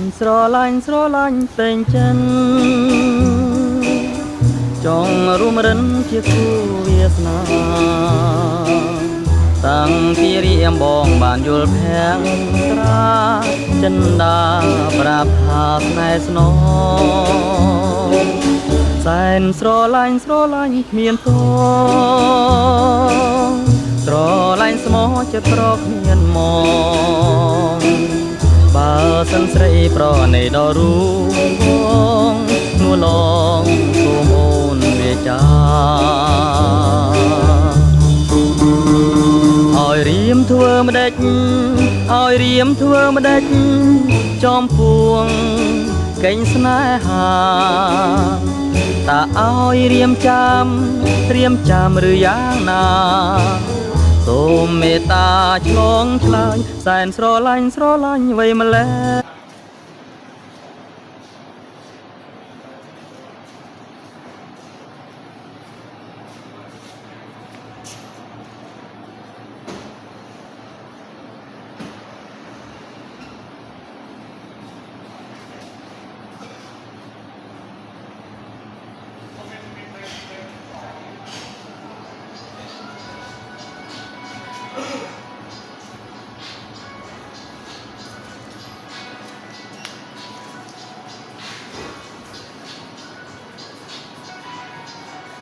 ញស្រឡាញ់ស្រឡាញ់តែងចិនចង់រួមរិនជាគូវាសនាតាំងពីរៀមបងបានយល់ភាំងត្រាចិនដាប្រាប់ថាស្នេហ៍ស្នងសែនស្រឡាញ់គ្មានទងស្រឡាញ់ស្មោះចិត្តប្រកមានមកបើសិនស្រីប្រណីដល់រូងនួឡងសូមអូនវាចាឲ្យរៀមធ្វើម្ដេចឲ្យរៀមធ្វើម្ដេចចំពួងកេញស្នេហាតើឲ្យរៀមចាំឬយ៉ាងណាសូមមេត្តាឆ្លងឆ្លើយសែនស្រឡាញ់វៃម្លេះ